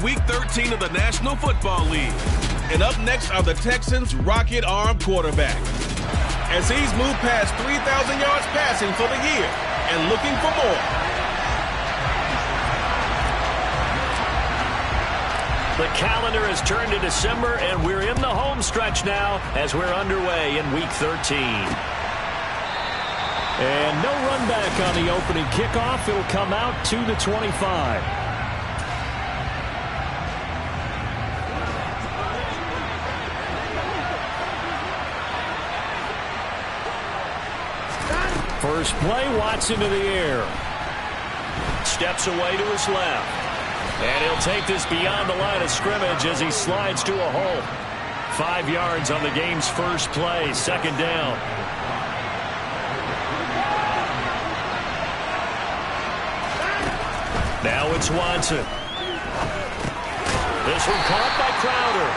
Week 13 of the National Football League. And up next are the Texans' rocket-armed quarterback. As he's moved past 3,000 yards passing for the year and looking for more. The calendar has turned to December, and we're in the home stretch now as we're underway in Week 13. And no run back on the opening kickoff. It'll come out to the 25. First play, Watson to the air. Steps away to his left. And he'll take this beyond the line of scrimmage as he slides to a hole. 5 yards on the game's first play, second down. Now it's Watson. This one caught by Crowder.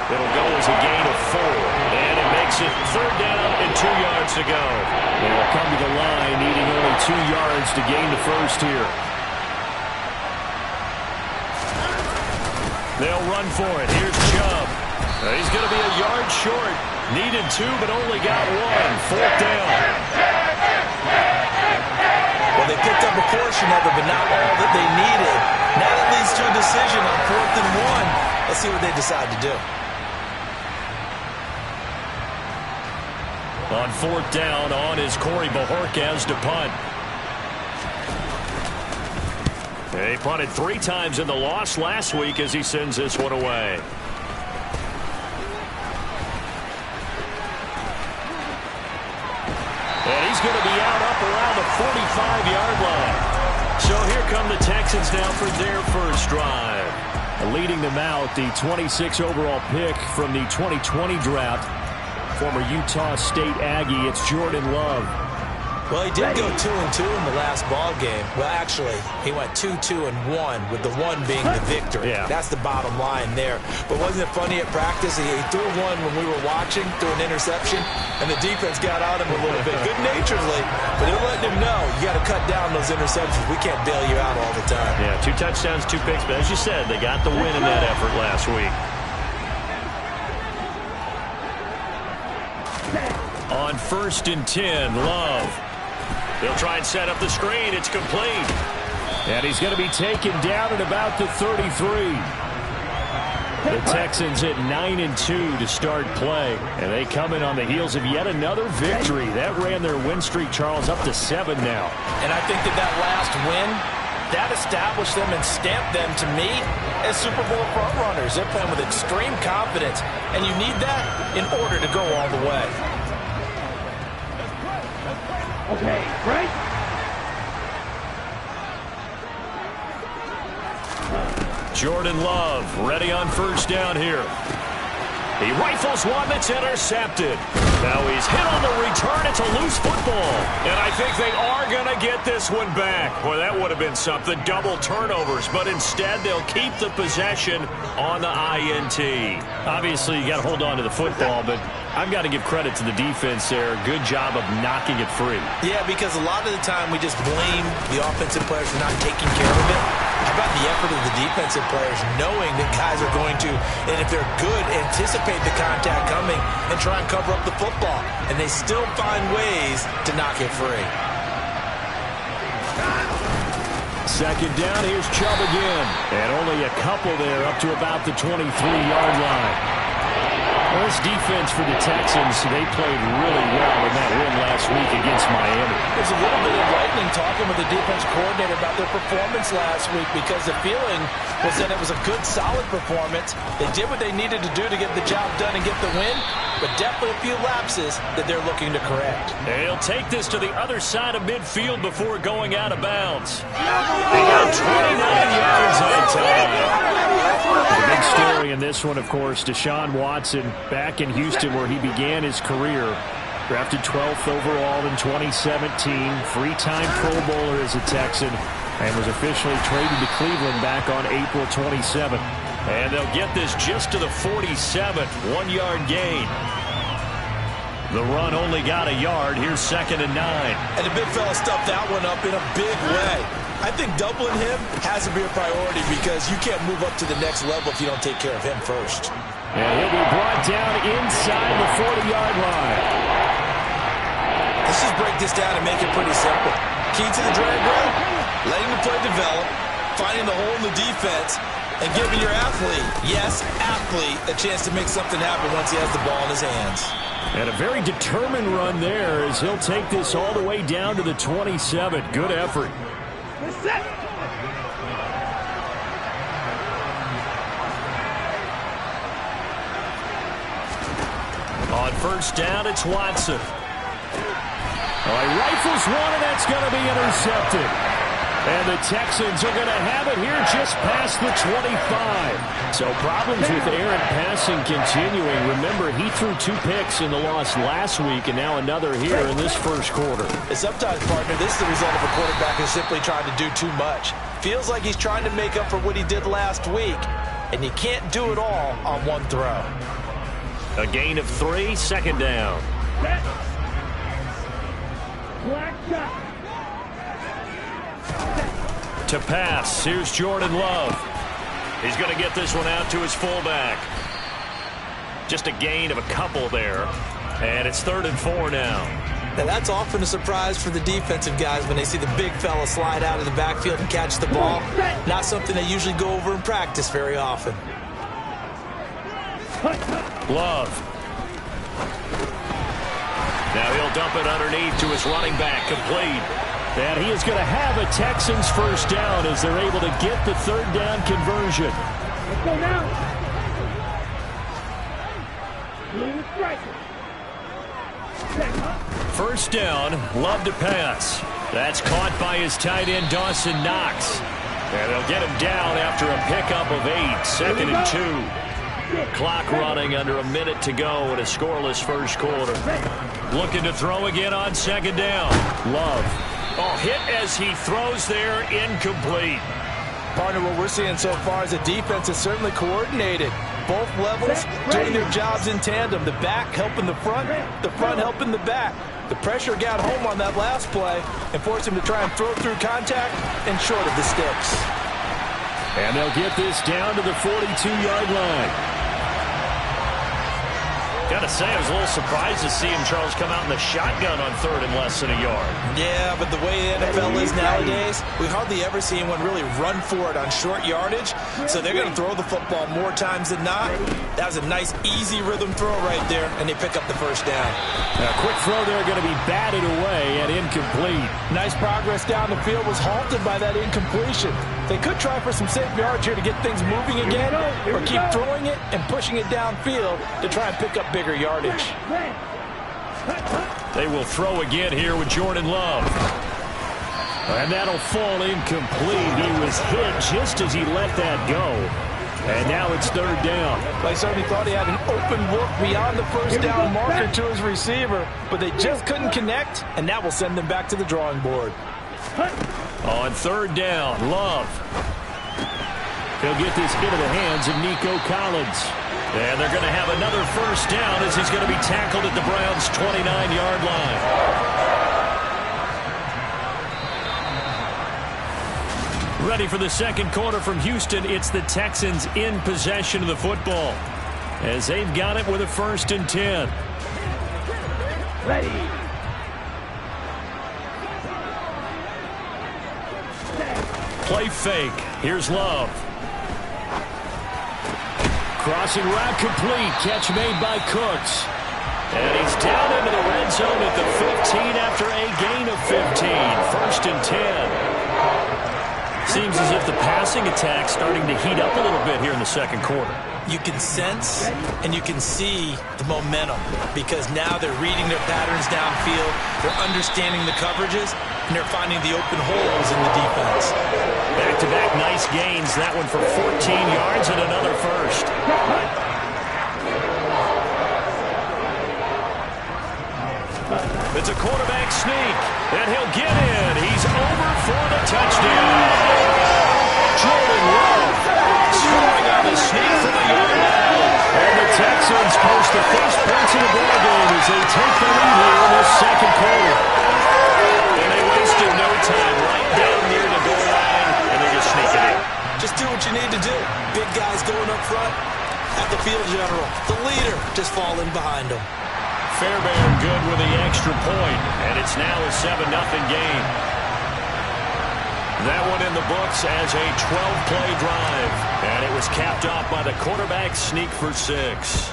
It'll go as a gain of 4. And it makes it third down and 2 yards to go. They'll come to the line needing only 2 yards to gain the first here. They'll run for it. Here's Chubb. He's going to be a yard short. Needed 2, but only got 1. Fourth down. Well, they picked up a portion of it, but not all that they needed. Now that leads to a decision on 4th and 1. Let's see what they decide to do. On 4th down, on is Corey Bojorquez to punt. They punted 3 times in the loss last week as he sends this one away. And he's going to be out up around the 45-yard line. So here come the Texans now for their first drive. Leading them out, the 26 overall pick from the 2020 draft, former Utah State Aggie, it's Jordan Love. Well, he did go 2-2 in the last ball game. Well, actually, he went 2-2-1, with the 1 being the victory. Yeah. That's the bottom line there. But wasn't it funny at practice? He threw one when we were watching, threw an interception, and the defense got on him a little bit, good-naturedly. But they're letting him know, you got to cut down those interceptions. We can't bail you out all the time. Yeah, 2 touchdowns, 2 picks. But as you said, they got the win in that effort last week. On 1st and 10, Love. They'll try and set up the screen. It's complete. And he's going to be taken down at about the 33. The Texans at 9-2 to start play. And they come in on the heels of yet another victory. That ran their win streak, Charles, up to 7 now. And I think that last win, that established them and stamped them, to me, as Super Bowl frontrunners. They're playing with extreme confidence. And you need that in order to go all the way. Okay, right? Jordan Love ready on first down here. He rifles one that's intercepted. Now he's hit on the return. It's a loose football. And I think they are going to get this one back. Boy, that would have been something. Double turnovers. But instead, they'll keep the possession on the INT. Obviously, you got to hold on to the football, but I've got to give credit to the defense there. Good job of knocking it free. Yeah, because a lot of the time we just blame the offensive players for not taking care of it. How about the effort of the defensive players knowing that guys are going to, and if they're good, anticipate the contact coming and try and cover up the football. And they still find ways to knock it free. Second down, here's Chubb again. And only a couple there up to about the 23-yard line. Well, this defense for the Texans, they played really well in that win last week against Miami. There's a little bit of lightning talking with the defense coordinator about their performance last week, because the feeling was that it was a good, solid performance. They did what they needed to do to get the job done and get the win, but definitely a few lapses that they're looking to correct. They'll take this to the other side of midfield before going out of bounds. They got 29 yards on time. The big story in this one, of course, Deshaun Watson back in Houston where he began his career. Drafted 12th overall in 2017. 3-time Pro Bowler as a Texan. And was officially traded to Cleveland back on April 27th. And they'll get this just to the 47th. 1-yard gain. The run only got a yard. Here's 2nd and 9. And the big fella stuffed that one up in a big way. I think doubling him has to be a priority because you can't move up to the next level if you don't take care of him first. And he'll be brought down inside the 40-yard line. Let's just break this down and make it pretty simple. Key to the drag route, letting the play develop, finding the hole in the defense, and giving your athlete, yes, athlete, a chance to make something happen once he has the ball in his hands. And a very determined run there as he'll take this all the way down to the 27. Good effort. On first down, it's Watson. Rifles one, and that's going to be intercepted. And the Texans are going to have it here just past the 25. So problems with errant passing continuing. Remember, he threw 2 picks in the loss last week, and now another here in this first quarter. And sometimes, partner, this is the result of a quarterback who's simply trying to do too much. Feels like he's trying to make up for what he did last week, and you can't do it all on one throw. A gain of 3, second down. To pass, here's Jordan Love. He's going to get this one out to his fullback. Just a gain of a couple there. And it's 3rd and 4 now. Now that's often a surprise for the defensive guys when they see the big fella slide out of the backfield and catch the ball. Not something they usually go over in practice very often. Love. Now he'll dump it underneath to his running back, complete. And he is going to have a Texans first down as they're able to get the 3rd down conversion. Let's go now. First down, Love to pass. That's caught by his tight end, Dawson Knox. And they'll get him down after a pickup of 8, 2nd and 2. Clock running under a minute to go in a scoreless first quarter. Looking to throw again on 2nd down. Love. Oh, hit as he throws there, incomplete. Partner, what we're seeing so far is the defense is certainly coordinated. Both levels doing their jobs in tandem. The back helping the front helping the back. The pressure got home on that last play and forced him to try and throw through contact and short of the sticks. And they'll get this down to the 42-yard line. Gotta say, I was a little surprised to see him, Charles, come out in the shotgun on 3rd and less than a yard. Yeah, but the way the NFL is nowadays, we hardly ever see anyone really run for it on short yardage. So they're going to throw the football more times than not. That was a nice, easy rhythm throw right there, and they pick up the first down. A quick throw there going to be batted away and incomplete. Nice progress down the field was halted by that incompletion. They could try for some safe yards here to get things moving again, or keep throwing it and pushing it downfield to try and pick up bigger yardage. They will throw again here with Jordan Love. And that'll fall incomplete. He was hit just as he let that go. And now it's 3rd down. I certainly thought he had an open look beyond the first down marker to his receiver, but they just couldn't connect, and that will send them back to the drawing board. On 3rd down, Love. He'll get this into the hands of Nico Collins. And they're going to have another first down as he's going to be tackled at the Browns' 29-yard line. Ready for the second quarter from Houston. It's the Texans in possession of the football as they've got it with a 1st and 10. Ready. Play fake. Here's Love. Crossing route complete. Catch made by Cooks. And he's down into the red zone at the 15 after a gain of 15. 1st and 10. Seems as if the passing attack's starting to heat up a little bit here in the second quarter. You can sense and you can see the momentum because now they're reading their patterns downfield, they're understanding the coverages, and they're finding the open holes in the defense. Back-to-back nice gains. That one for 14 yards and another first. It's a quarterback sneak, and he'll get in. He's over for the touchdown. Jordan Love scoring on the sneak from the yard line. And the Texans post the first points in the ball game as they take the lead here in the second quarter. And they wasted no time right down near the goal line. big guys going up front. At the field general, the leader just falling behind him. Fairbairn good with the extra point, and it's now a 7-0 game. That one in the books as a 12-play drive, and it was capped off by the quarterback sneak for 6.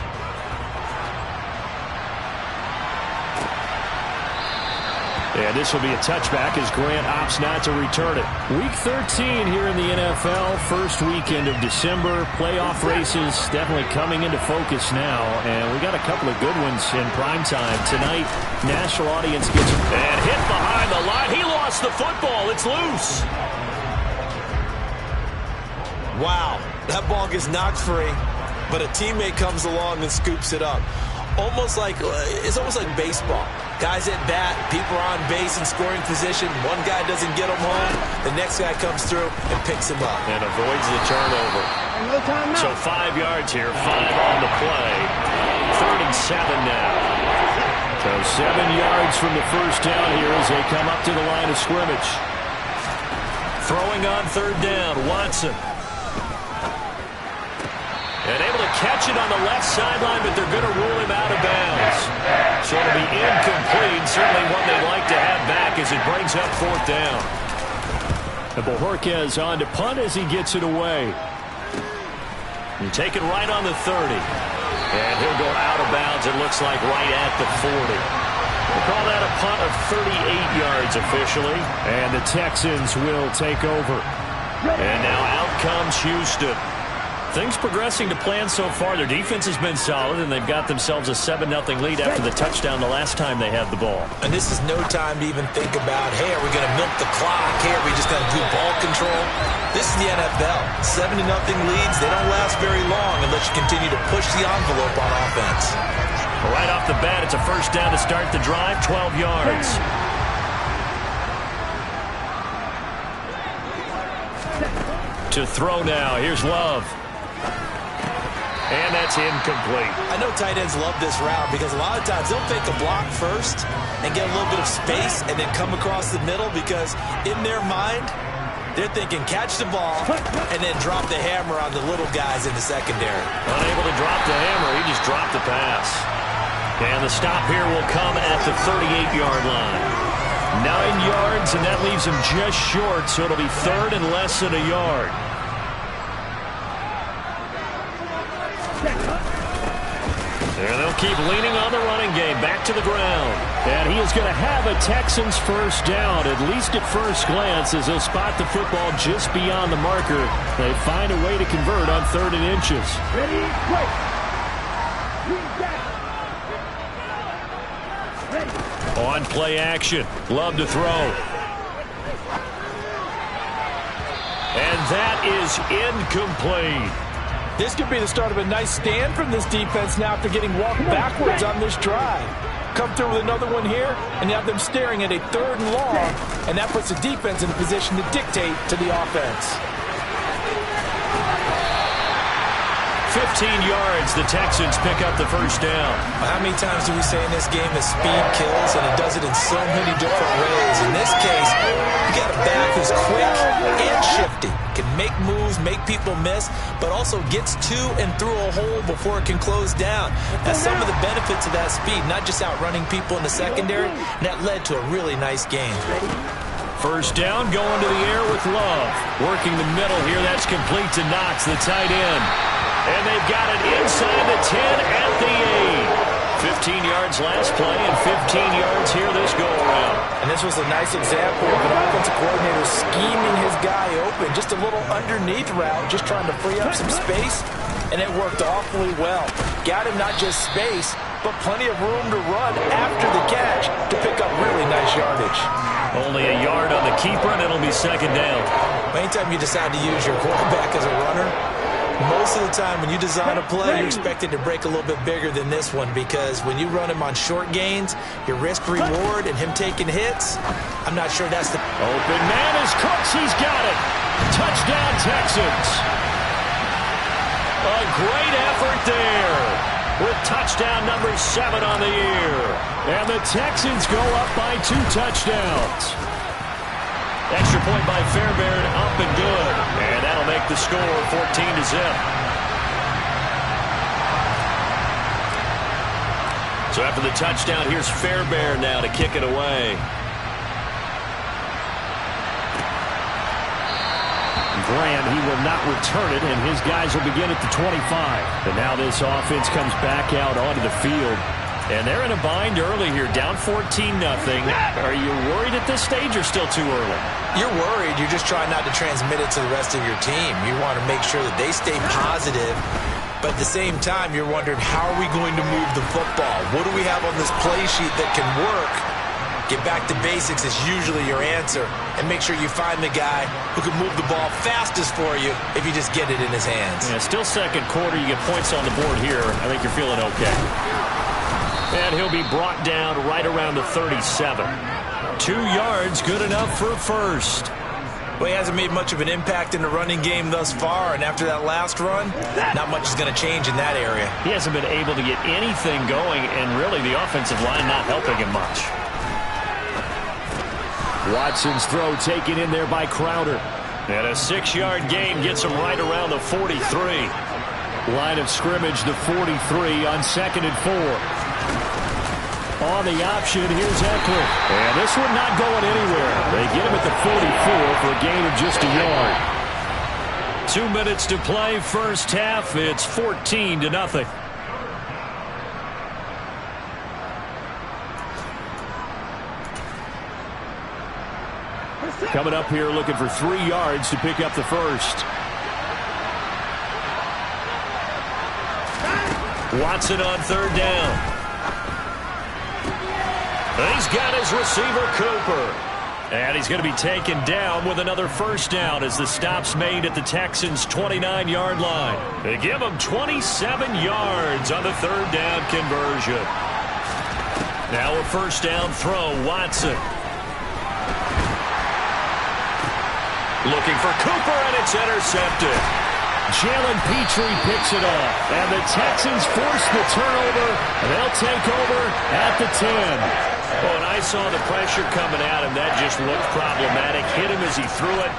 And this will be a touchback as Grant opts not to return it. Week 13 here in the NFL, first weekend of December. Playoff races definitely coming into focus now, and we got a couple of good ones in prime time tonight. National audience gets and hit behind the line. He lost the football. It's loose. Wow, that ball gets knocked free, but a teammate comes along and scoops it up. It's almost like baseball. Guys at bat, people are on base in scoring position. One guy doesn't get him home. The next guy comes through and picks him up. And avoids the turnover. So 5 yards here, 5 on the play. 3rd and 7 now. So 7 yards from the first down here as they come up to the line of scrimmage. Throwing on 3rd down, Watson. And able to catch it on the left sideline, but they're going to rule him out of bounds. So it'll be incomplete. Certainly one they'd like to have back as it brings up 4th down. And Bojorquez on to punt as he gets it away. And take it right on the 30. And he'll go out of bounds, it looks like, right at the 40. We'll call that a punt of 38 yards officially. And the Texans will take over. And now out comes Houston. Things progressing to plan so far. Their defense has been solid, and they've got themselves a 7-0 lead after the touchdown the last time they had the ball. And this is no time to even think about, hey, are we going to milk the clock? Hey, are we just going to do ball control? This is the NFL. 7-0 leads, they don't last very long unless you continue to push the envelope on offense. Right off the bat, it's a first down to start the drive, 12 yards. To throw now, here's Love. And that's incomplete. I know tight ends love this route because a lot of times they'll fake a block first and get a little bit of space and then come across the middle because in their mind, they're thinking catch the ball and then drop the hammer on the little guys in the secondary. Unable to drop the hammer, he just dropped the pass. And the stop here will come at the 38-yard line. 9 yards, and that leaves him just short, so it'll be 3rd and less than a yard. And they'll keep leaning on the running game. Back to the ground. And he is going to have a Texans first down, at least at first glance, as they'll spot the football just beyond the marker. They find a way to convert on 3rd and inches. Ready, go. On play action. Love to throw. And that is incomplete. This could be the start of a nice stand from this defense now after getting walked backwards on this drive. Come through with another one here, and you have them staring at a 3rd and long, and that puts the defense in a position to dictate to the offense. 15 yards, the Texans pick up the first down. How many times do we say in this game that speed kills, and it does it in so many different ways? In this case, you got a back who's quick and shifty, can make moves, make people miss, but also gets to and through a hole before it can close down. That's some of the benefits of that speed, not just outrunning people in the secondary, and that led to a really nice game. First down, going to the air with Love. Working the middle here, that's complete to Knox, the tight end. And they've got it inside the 10 at the 8. 15 yards last play and 15 yards here this go-around. And this was a nice example of an offensive coordinator scheming his guy open. Just a little underneath route, just trying to free up some space, and it worked awfully well. Got him not just space, but plenty of room to run after the catch to pick up really nice yardage. Only a yard on the keeper, and it'll be 2nd down. Anytime you decide to use your quarterback as a runner, most of the time when you design a play, you're expected to break a little bit bigger than this one because when you run him on short gains, your risk-reward and him taking hits, I'm not sure that's the... Open man is Cooks. He's got it. Touchdown, Texans. A great effort there with touchdown number 7 on the year. And the Texans go up by 2 touchdowns. Extra point by Fairbairn, up and good. And that'll make the score 14-0. So after the touchdown, here's Fairbairn now to kick it away. Graham, he will not return it, and his guys will begin at the 25. And now this offense comes back out onto the field. And they're in a bind early here, down 14-0. Are you worried at this stage or still too early? You're worried. You're just trying not to transmit it to the rest of your team. You want to make sure that they stay positive. But at the same time, you're wondering, how are we going to move the football? What do we have on this play sheet that can work? Get back to basics is usually your answer. And make sure you find the guy who can move the ball fastest for you if you just get it in his hands. Yeah, still second quarter. You get points on the board here. I think you're feeling okay. And he'll be brought down right around the 37. 2 yards, good enough for a first. Well, he hasn't made much of an impact in the running game thus far, and after that last run, not much is going to change in that area. He hasn't been able to get anything going, and really the offensive line not helping him much. Watson's throw taken in there by Crowder. And a 6-yard gain gets him right around the 43. Line of scrimmage, the 43 on 2nd and 4. On the option, here's Eckler. And this one not going anywhere. They get him at the 44 for a gain of just a yard. 2 minutes to play, first half. It's 14-0. Coming up here looking for 3 yards to pick up the first. Watson on 3rd down. He's got his receiver, Cooper. And he's going to be taken down with another first down as the stop's made at the Texans' 29-yard line. They give him 27 yards on the 3rd down conversion. Now a first down throw, Watson. Looking for Cooper, and it's intercepted. Jalen Petrie picks it up, and the Texans force the turnover. They'll take over at the 10. Oh, and I saw the pressure coming at him. That just looked problematic. Hit him as he threw it,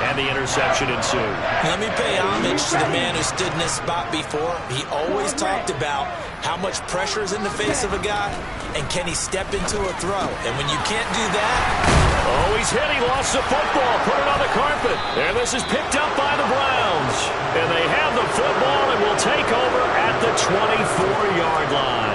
and the interception ensued. Let me pay homage to the man who stood in this spot before. He always talked about how much pressure is in the face of a guy, and can he step into a throw. And when you can't do that... Oh, he's hit. He lost the football. Put it on the carpet. And this is picked up by the Browns. And they have the football and will take over at the 24-yard line.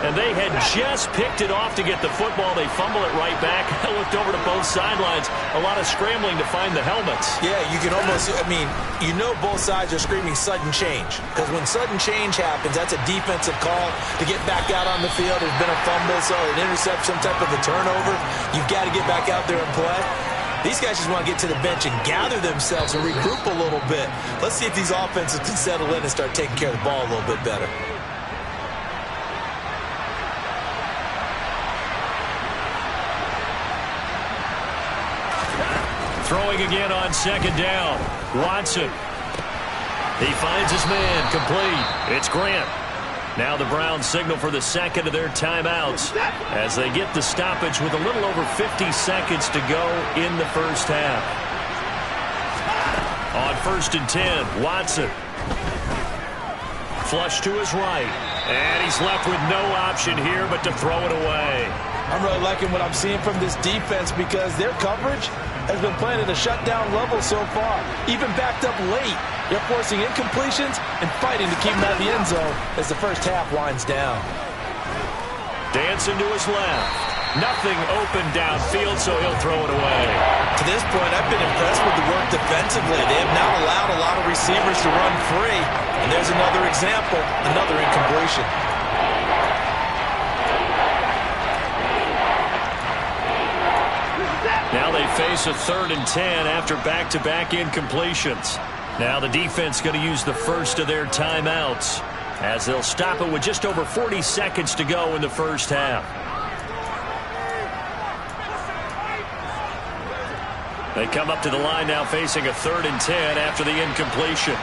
And they had just picked it off to get the football. They fumble it right back. I looked over to both sidelines. A lot of scrambling to find the helmets. Yeah, you can almost, I mean, you know both sides are screaming sudden change. Because when sudden change happens, that's a defensive call to get back out on the field. There's been a fumble, so an interception, some type of a turnover. You've got to get back out there and play. These guys just want to get to the bench and gather themselves and regroup a little bit. Let's see if these offenses can settle in and start taking care of the ball a little bit better. Throwing again on 2nd down. Watson. He finds his man, complete. It's Grant. Now the Browns signal for the second of their timeouts as they get the stoppage with a little over 50 seconds to go in the first half. On 1st and 10, Watson. Flush to his right. And he's left with no option here but to throw it away. I'm really liking what I'm seeing from this defense because their coverage has been playing at a shutdown level so far. Even backed up late, they're forcing incompletions and fighting to keep them out of the end zone as the first half winds down. Dancing to his left. Nothing open downfield, so he'll throw it away. To this point, I've been impressed with the work defensively. They have not allowed a lot of receivers to run free. And there's another example, another incompletion. Now they face a 3rd and 10 after back-to-back incompletions. Now the defense going to use the first of their timeouts as they'll stop it with just over 40 seconds to go in the first half. They come up to the line now facing a 3rd and 10 after the incompletion.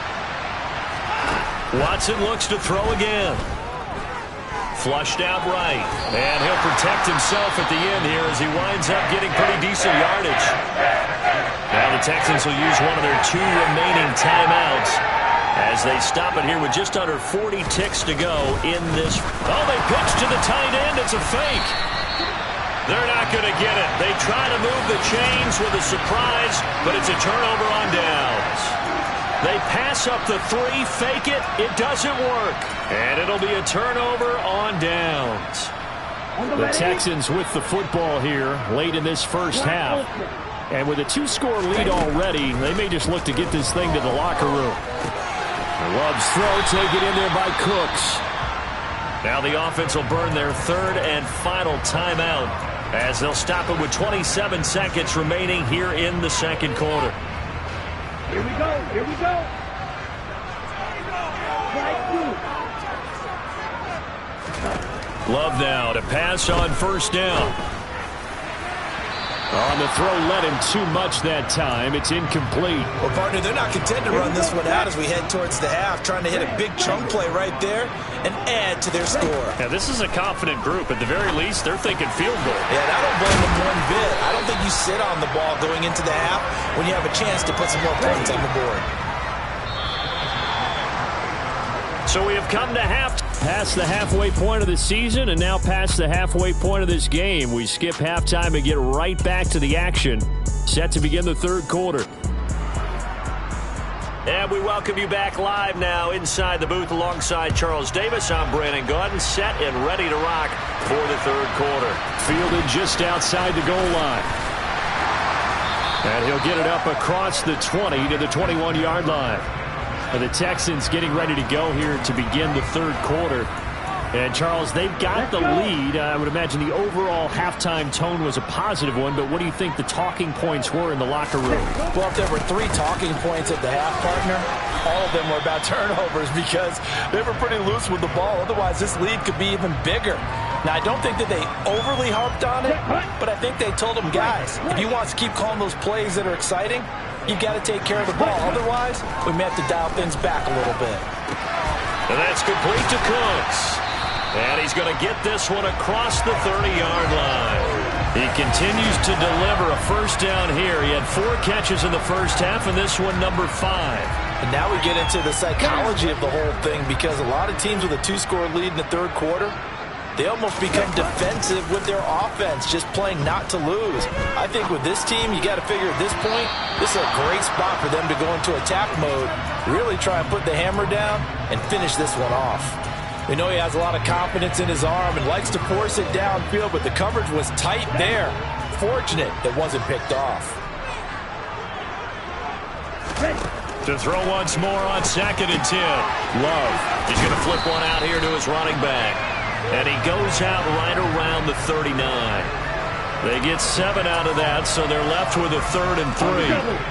Watson looks to throw again. Flushed out right. And he'll protect himself at the end here as he winds up getting pretty decent yardage. Now the Texans will use one of their 2 remaining timeouts as they stop it here with just under 40 ticks to go in this. Oh, they pitch to the tight end. It's a fake. They're not going to get it. They try to move the chains with a surprise, but it's a turnover on downs. They pass up the 3, fake it. It doesn't work. And it'll be a turnover on downs. The Texans with the football here late in this first half. And with a 2-score lead already, they may just look to get this thing to the locker room. Love's throw taken in there by Cooks. Now the offense will burn their 3rd and final timeout as they'll stop it with 27 seconds remaining here in the second quarter. Here we go. Here we go. Love now to pass on first down. On the throw, led him too much that time. It's incomplete. Well, partner, they're not content to run this one out as we head towards the half, trying to hit a big chunk play right there and add to their score. Yeah, this is a confident group. At the very least, they're thinking field goal. Yeah, and I don't blame them one bit. I don't think you sit on the ball going into the half when you have a chance to put some more points on the board. So we have come to half. Past the halfway point of the season and now past the halfway point of this game. We skip halftime and get right back to the action. Set to begin the third quarter. And we welcome you back live now inside the booth alongside Charles Davis. I'm Brandon Gaudin, set and ready to rock for the third quarter. Fielded just outside the goal line. And he'll get it up across the 20 to the 21-yard line. And the Texans getting ready to go here to begin the third quarter. And, Charles, they've got the lead. I would imagine the overall halftime tone was a positive one, but what do you think the talking points were in the locker room? Well, if there were 3 talking points at the half, partner, all of them were about turnovers because they were pretty loose with the ball. Otherwise, this lead could be even bigger. Now, I don't think that they overly harped on it, but I think they told them, guys, if you want to keep calling those plays that are exciting, you've got to take care of the ball. Otherwise, we may have to dial things back a little bit. And that's complete to Cooks. And he's going to get this one across the 30-yard line. He continues to deliver a first down here. He had 4 catches in the first half, and this one number 5. And now we get into the psychology of the whole thing because a lot of teams with a 2-score lead in the third quarter, they almost become defensive with their offense, just playing not to lose. I think with this team, you got to figure at this point, this is a great spot for them to go into attack mode, really try and put the hammer down and finish this one off. We know he has a lot of confidence in his arm and likes to force it downfield, but the coverage was tight there. Fortunate it wasn't picked off. To throw once more on 2nd and 10. Love. He's going to flip one out here to his running back. And he goes out right around the 39. They get 7 out of that, so they're left with a 3rd and 3.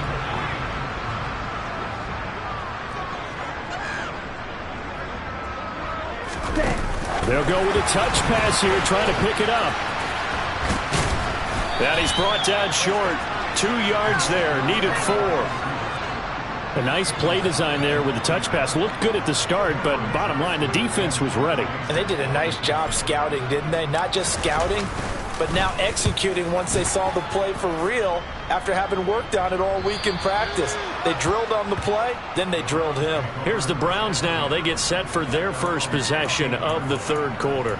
They'll go with a touch pass here, trying to pick it up. And he's brought down short. 2 yards there, needed 4. A nice play design there with the touch pass. Looked good at the start, but bottom line, the defense was ready. And they did a nice job scouting, didn't they? Not just scouting, but now executing once they saw the play for real after having worked on it all week in practice. They drilled on the play, then they drilled him. Here's the Browns now. They get set for their first possession of the third quarter.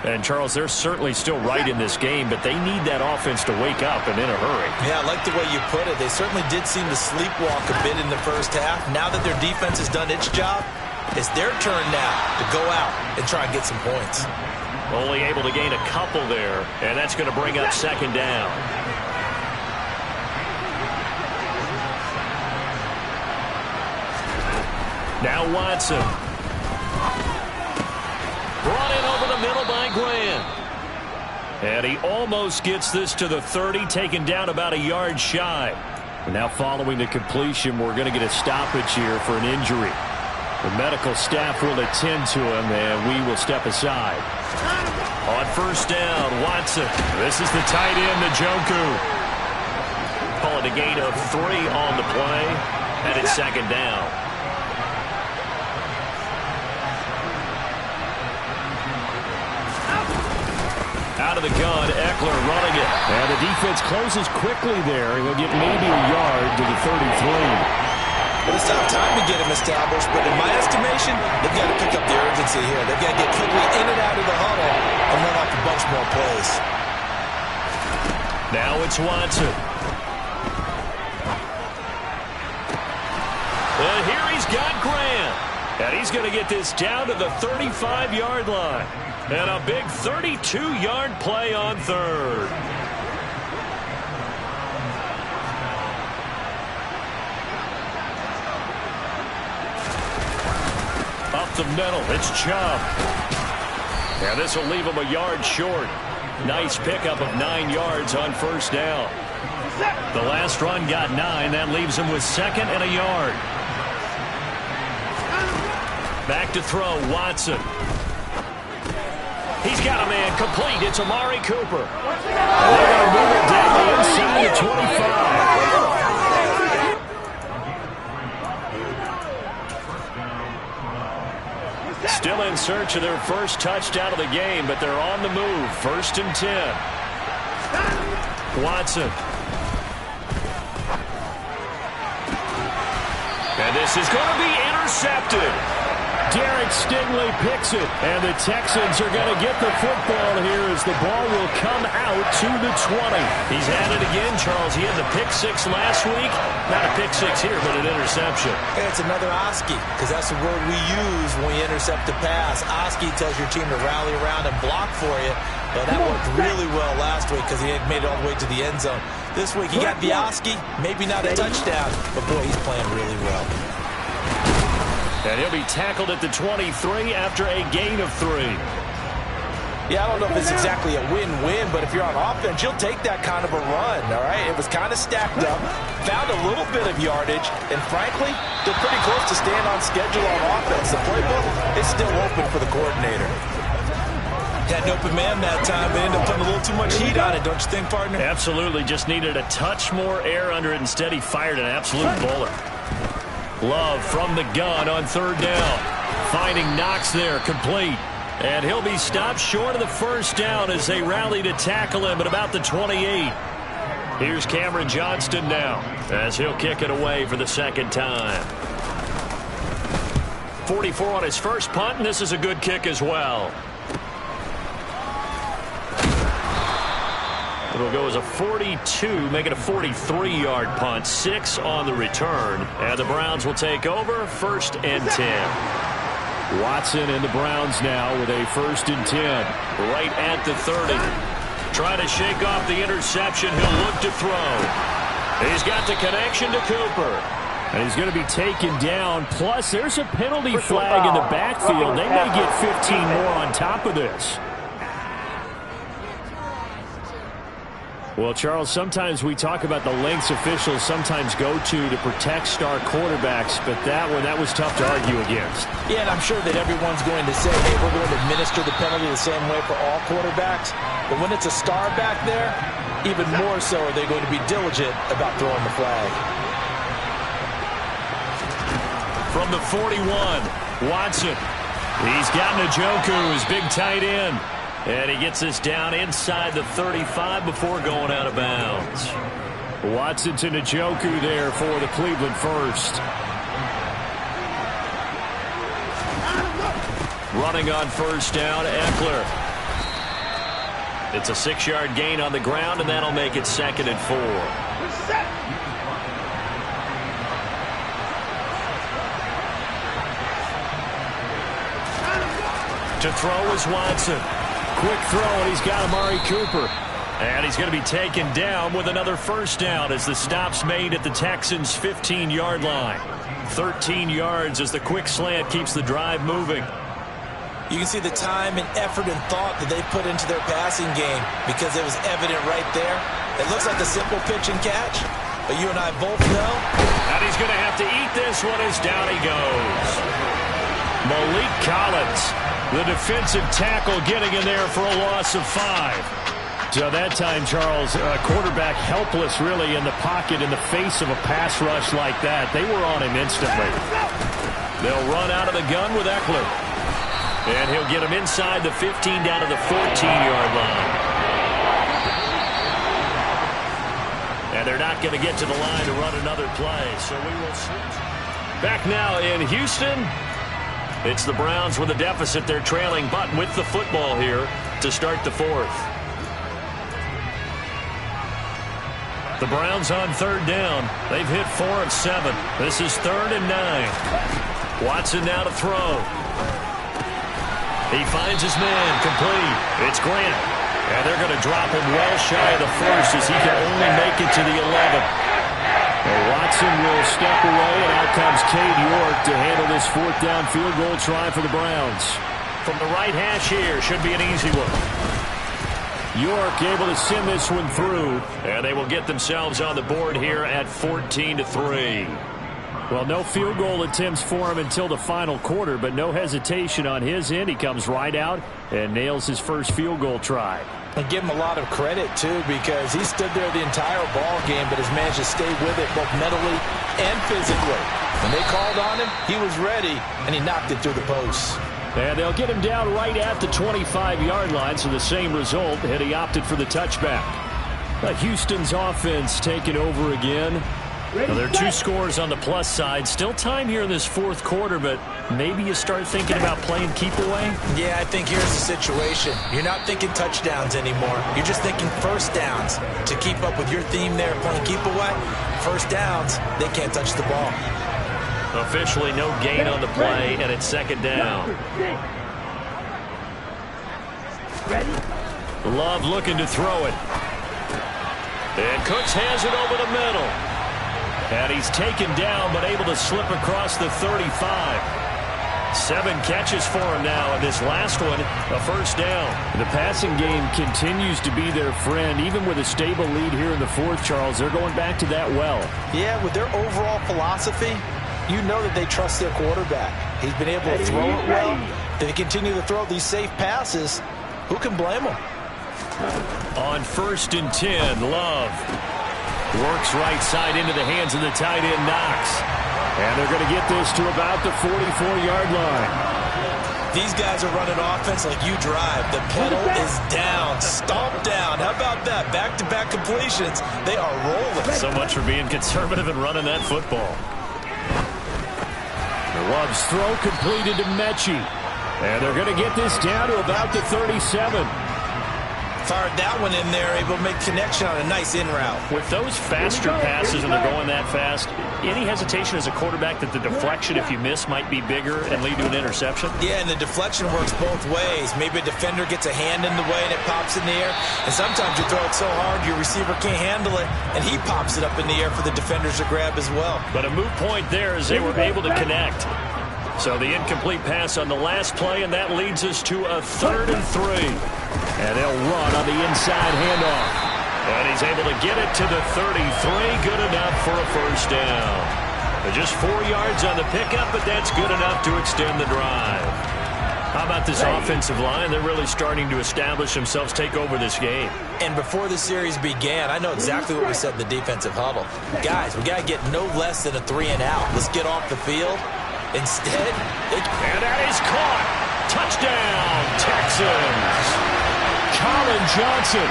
And, Charles, they're certainly still right in this game, but they need that offense to wake up and in a hurry. Yeah, I like the way you put it. They certainly did seem to sleepwalk a bit in the first half. Now that their defense has done its job, it's their turn now to go out and try and get some points. Only able to gain a couple there, and that's going to bring up 2nd down. Now Watson. Brought in over the middle by Grant. And he almost gets this to the 30, taken down about a yard shy. And now following the completion, we're going to get a stoppage here for an injury. The medical staff will attend to him, and we will step aside. On first down, Watson. This is the tight end, Njoku. Call it a gain of 3 on the play, and it's 2nd down. of the gun. Eckler running it. And the defense closes quickly there. He'll get maybe a yard to the 33. But it's not time to get him established, but in my estimation, they've got to pick up the urgency here. They've got to get quickly in and out of the huddle and run off a bunch more plays. Now it's Watson. And here he's got Grant. And he's going to get this down to the 35-yard line. And a big 32-yard play on third. Up the middle, it's Chubb. And this will leave him a yard short. Nice pickup of 9 yards on first down. The last run got 9. That leaves him with 2nd and a yard. Back to throw, Watson. He's got a man complete. It's Amari Cooper. And they're going to move it down the inside of 25. Still in search of their first touchdown of the game, but they're on the move. 1st and 10. Watson. And this is going to be intercepted. Derek Stingley picks it, and the Texans are going to get the football here as the ball will come out to the 20. He's at it again, Charles. He had the pick 6 last week. Not a pick 6 here, but an interception. And it's another Oski, because that's the word we use when we intercept a pass. Oski tells your team to rally around and block for you. But that worked really well last week because he had made it all the way to the end zone. This week he got the Oski, maybe not a touchdown, but boy, he's playing really well. And he'll be tackled at the 23 after a gain of 3. Yeah, I don't know if it's exactly a win-win, but if you're on offense, you'll take that kind of a run, all right? It was kind of stacked up, found a little bit of yardage, and frankly, they're pretty close to staying on schedule on offense. The playbook is still open for the coordinator. Had an open man that time, but ended up putting a little too much heat on it, don't you think, partner? Absolutely, just needed a touch more air under it. Instead, he fired an absolute bullet. Love from the gun on 3rd down. Finding Knox there, complete. And he'll be stopped short of the first down as they rally to tackle him at about the 28. Here's Cameron Johnston now as he'll kick it away for the 2nd time. 44 on his first punt, and this is a good kick as well. It'll go as a 42, make it a 43-yard punt. 6 on the return. And the Browns will take over, 1st and 10. Watson and the Browns now with a 1st and 10. Right at the 30. Trying to shake off the interception. He'll look to throw. He's got the connection to Cooper. And he's going to be taken down. Plus, there's a penalty flag in the backfield. They may get 15 more on top of this. Well, Charles, sometimes we talk about the lengths officials sometimes go to protect star quarterbacks, but that was tough to argue against. Yeah, and I'm sure that everyone's going to say, hey, we're going to administer the penalty the same way for all quarterbacks. But when it's a star back there, even more so are they going to be diligent about throwing the flag. From the 41, Watson. He's got Njoku, his big tight end. And he gets this down inside the 35 before going out of bounds. Watson to Njoku there for the Cleveland first. Running on first down, Eckler. It's a 6-yard gain on the ground, and that'll make it 2nd and 4. To throw is Watson. Quick throw, and he's got Amari Cooper. And he's going to be taken down with another first down as the stop's made at the Texans' 15-yard line. 13 yards as the quick slant keeps the drive moving. You can see the time and effort and thought that they put into their passing game because it was evident right there. It looks like a simple pitch and catch, but you and I both know. And he's going to have to eat this one as down he goes. Malik Collins, the defensive tackle, getting in there for a loss of 5. So that time, Charles, quarterback helpless really in the pocket in the face of a pass rush like that. They were on him instantly. They'll run out of the gun with Eckler. And he'll get him inside the 15 down to the 14-yard line. And they're not going to get to the line to run another play. So we will switch. Back now in Houston. It's the Browns with a deficit. They're trailing, but with the football here to start the fourth. The Browns on third down. They've hit 4 of 7. This is 3rd and 9. Watson now to throw. He finds his man, complete. It's Grant. And they're going to drop him well shy of the first as he can only make it to the 11. Well, Watson will step away, and out comes Kttn to handle this 4th down field goal try for the Browns. From the right hash here, should be an easy one. York able to send this one through, and they will get themselves on the board here at 14-3. Well, no field goal attempts for him until the final quarter, but no hesitation on his end. He comes right out and nails his first field goal try. And give him a lot of credit, too, because he stood there the entire ball game, but has managed to stay with it both mentally and physically. When they called on him, he was ready, and he knocked it through the posts. And they'll get him down right at the 25-yard line, so the same result, and he opted for the touchback. But Houston's offense taking over again. Now, there are 2 scores on the plus side. Still time here in this 4th quarter, but maybe you start thinking about playing keep away? Yeah, I think here's the situation. You're not thinking touchdowns anymore. You're just thinking first downs. To keep up with your theme there, playing keep away, first downs, they can't touch the ball. Officially no gain on the play, and it's 2nd down. Love looking to throw it. And Cooks has it over the middle. And he's taken down, but able to slip across the 35. 7 catches for him now, and this last one, a first down. The passing game continues to be their friend. Even with a stable lead here in the 4th, Charles, they're going back to that well. Yeah, with their overall philosophy, you know that they trust their quarterback. He's been able to throw it well. They continue to throw these safe passes. Who can blame them? On 1st and 10, Love works right side into the hands of the tight end, Knox. And they're going to get this to about the 44-yard line. These guys are running offense like you drive. The pedal is down, stomped down. How about that? Back-to-back completions. They are rolling. So much for being conservative and running that football. Love's throw completed to Mechie. And they're going to get this down to about the 37. Fired that one in there, able to make connection on a nice in route. With those faster passes and they're going that fast, any hesitation as a quarterback that the deflection, if you miss, might be bigger and lead to an interception? Yeah, and the deflection works both ways. Maybe a defender gets a hand in the way and it pops in the air. And sometimes you throw it so hard your receiver can't handle it, and he pops it up in the air for the defenders to grab as well. But a moot point there as they were able to connect. So the incomplete pass on the last play, and that leads us to a 3rd and 3. And they'll run on the inside handoff. And he's able to get it to the 33. Good enough for a first down. Just 4 yards on the pickup, but that's good enough to extend the drive. How about this offensive line? They're really starting to establish themselves, take over this game. And before the series began, I know exactly what we said in the defensive huddle. Guys, we got to get no less than a 3 and out. Let's get off the field. Instead, and that is caught. Touchdown, Texans. Colin Johnson,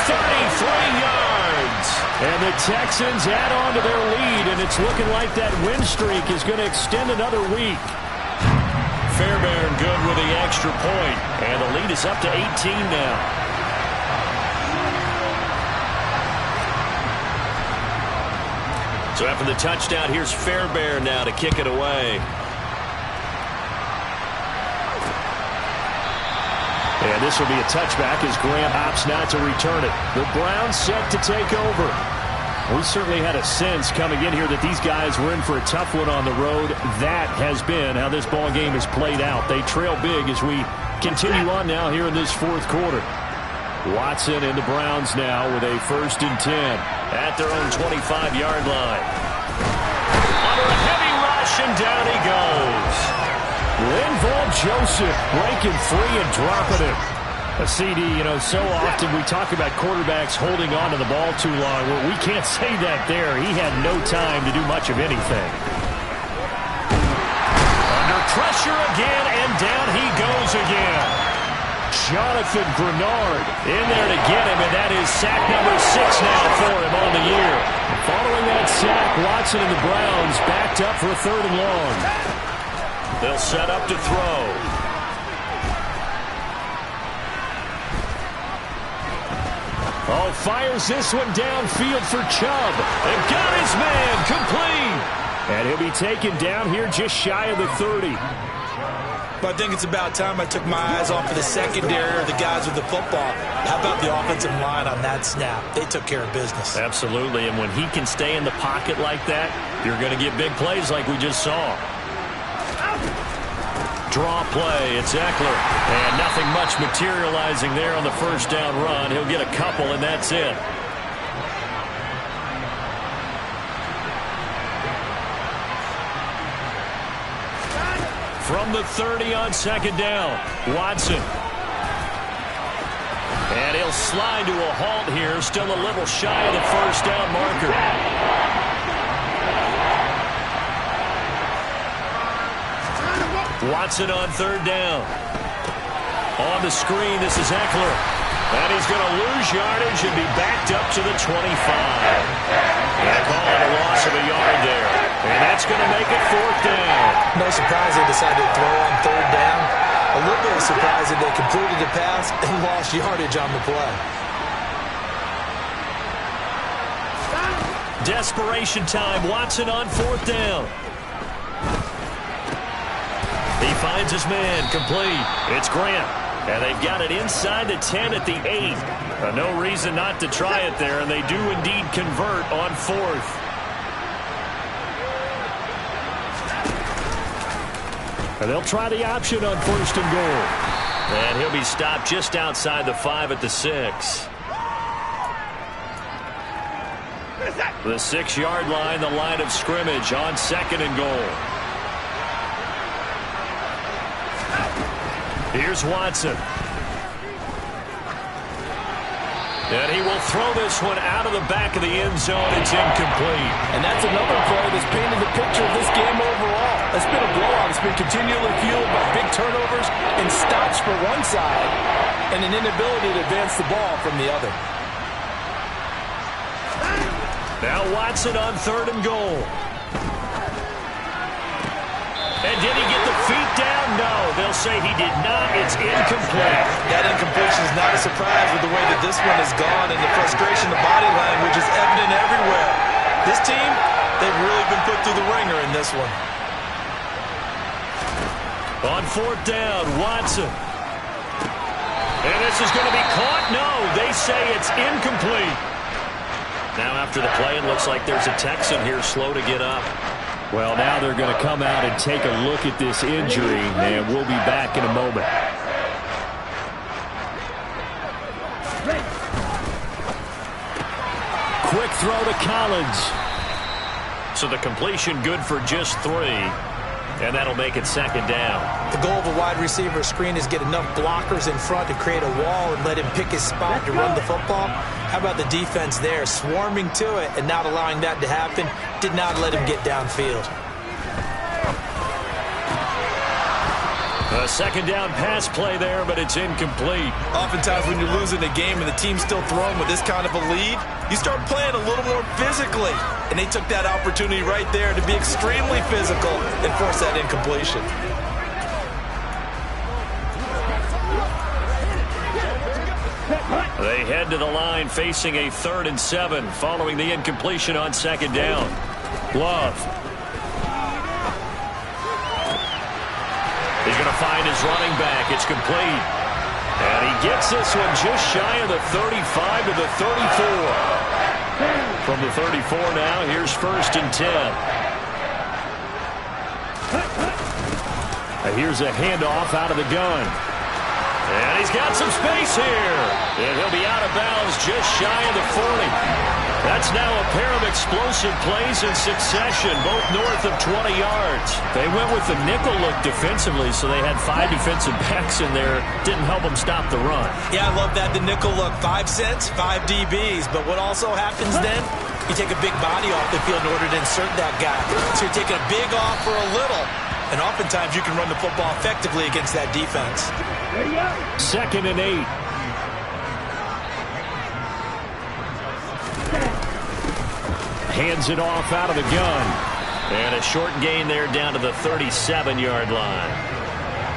33 yards. And the Texans add on to their lead, and it's looking like that win streak is going to extend another week. Fairbairn good with the extra point, and the lead is up to 18 now. So after the touchdown, here's Fairbairn now to kick it away. And this will be a touchback as Graham opts not to return it. The Browns set to take over. We certainly had a sense coming in here that these guys were in for a tough one on the road. That has been how this ball game has played out. They trail big as we continue on now here in this 4th quarter. Watson and the Browns now with a 1st and 10 at their own 25-yard line. Under a heavy rush, and down he goes. Linval Joseph breaking free and dropping it. A CD, you know, so often we talk about quarterbacks holding on to the ball too long. Well, we can't say that there. He had no time to do much of anything. Under pressure again, and down he goes again. Jonathan Grenard in there to get him, and that is sack number 6 now for him on the year. Following that sack, Watson and the Browns backed up for a 3rd and long. They'll set up to throw. Oh, fires this one downfield for Chubb. They've got his man complete. And he'll be taken down here just shy of the 30. But I think it's about time I took my eyes off of the secondary or the guys with the football. How about the offensive line on that snap? They took care of business. Absolutely, and when he can stay in the pocket like that, you're going to get big plays like we just saw. Draw play, it's Eckler. And nothing much materializing there on the first down run. He'll get a couple, and that's it. From the 30 on 2nd down, Watson. And he'll slide to a halt here, still a little shy of the first down marker. Watson on 3rd down. On the screen, this is Eckler. And he's going to lose yardage and be backed up to the 25. They're calling a loss of a yard there. And that's going to make it 4th down. No surprise they decided to throw on 3rd down. A little bit of surprise that they completed the pass and lost yardage on the play. Desperation time. Watson on 4th down. He finds his man complete. It's Grant. And they've got it inside the 10 at the 8. No reason not to try it there, and they do indeed convert on 4th. And they'll try the option on 1st and goal. And he'll be stopped just outside the 5 at the 6. The 6-yard line, the line of scrimmage on 2nd and goal. Here's Watson. And he will throw this one out of the back of the end zone. It's incomplete. And that's another play that's painted the picture of this game overall. It's been a blowout. It's been continually fueled by big turnovers and stops for one side and an inability to advance the ball from the other. Now Watson on 3rd and goal. And did he get the feet down? No, they'll say he did not. It's incomplete. That incompletion is not a surprise with the way that this one has gone, and the frustration, the body language is evident everywhere. This team, they've really been put through the ringer in this one. On 4th down, Watson. And this is going to be caught? No, they say it's incomplete. Now after the play, it looks like there's a Texan here slow to get up. Well, now they're going to come out and take a look at this injury, and we'll be back in a moment. Quick throw to Collins. So the completion good for just 3, and that'll make it 2nd down. The goal of a wide receiver screen is get enough blockers in front to create a wall and let him pick his spot to run the football. How about the defense there, swarming to it and not allowing that to happen? Did not let him get downfield. A 2nd down pass play there, but it's incomplete. Oftentimes when you're losing a game and the team's still throwing with this kind of a lead, you start playing a little more physically. And they took that opportunity right there to be extremely physical and force that incompletion. They head to the line facing a 3rd and 7 following the incompletion on 2nd down. Love. He's going to find his running back. It's complete. And he gets this one just shy of the 35 to the 34. From the 34 now, here's 1st and 10. Here's a handoff out of the gun. And he's got some space here. And he'll be out of bounds just shy of the 40. That's now a pair of explosive plays in succession, both north of 20 yards. They went with the nickel look defensively, so they had 5 defensive backs in there. Didn't help them stop the run. Yeah, I love that, the nickel look. 5 cents, 5 DBs. But what also happens then, you take a big body off the field in order to insert that guy. So you're taking a big off for a little. And oftentimes you can run the football effectively against that defense. 2nd and 8. Hands it off out of the gun. And a short gain there down to the 37-yard line.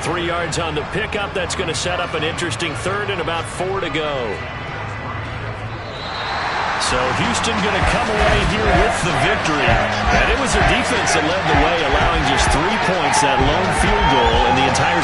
3 yards on the pickup. That's going to set up an interesting 3rd and about 4 to go. So Houston going to come away here with the victory. And it was their defense that led the way, allowing just 3 points, that lone field goal in the entire